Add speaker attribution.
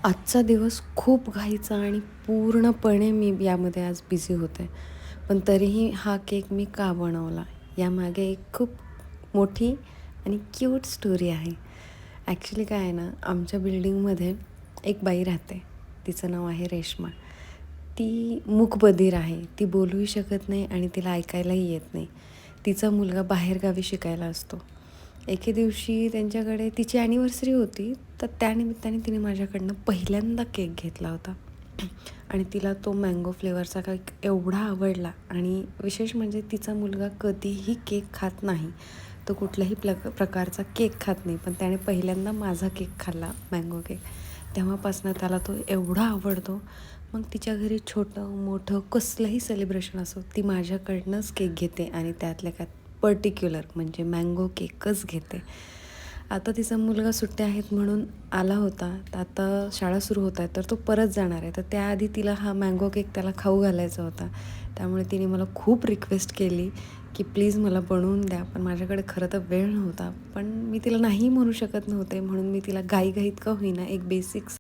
Speaker 1: आजचा दिवस खूप घाईचा आणि पूर्णपणे मी यामध्ये आज बिझी होते. पण तरीही हा केक मी का बनवला? यामागे एक खूप मोठी आणि क्यूट स्टोरी आहे. ॲक्च्युली काय आहे ना, आमच्या बिल्डिंगमध्ये एक बाई राहते. तिचं नाव आहे रेश्मा. ती मूकबधीर आहे. ती बोलूही शकत नाही आणि तिला ऐकायलाही येत नाही. तिचा मुलगा बाहेरगावी शिकायला असतो. एके दिवशी त्यांच्याकडे तिची ॲनिव्हर्सरी होती, तर त्यानिमित्ताने तिने माझ्याकडनं पहिल्यांदा केक घेतला होता आणि तिला तो मँगो फ्लेवरचा केक एवढा आवडला. आणि विशेष म्हणजे तिचा मुलगा कधीही केक खात नाही. तो कुठल्याही प्रकारचा केक खात नाही, पण त्याने पहिल्यांदा माझा केक खाल्ला, मँगो केक. तेव्हापासून त्याला तो एवढा आवडतो. मग तिच्या घरी छोटं मोठं कसलंही सेलिब्रेशन असो, ती माझ्याकडनंच केक घेते आणि त्यातल्या त्यात पर्टिक्युलर म्हणजे मँगो केकच घेते. आता तिचा मुलगा सुट्ट्या आहेत म्हणून आला होता, तर आता शाळा सुरू होत आहे, तर तो परत जाणार आहे. तर त्याआधी तिला हा मँगो केक त्याला खाऊ घालायचा होता. त्यामुळे तिने मला खूप रिक्वेस्ट केली की प्लीज मला बनवून द्या. पण माझ्याकडे खरं तर वेळ नव्हता. पण मी तिला नाही म्हणू शकत नव्हते, म्हणून मी तिला घाईघाईत का होईना एक बेसिक्स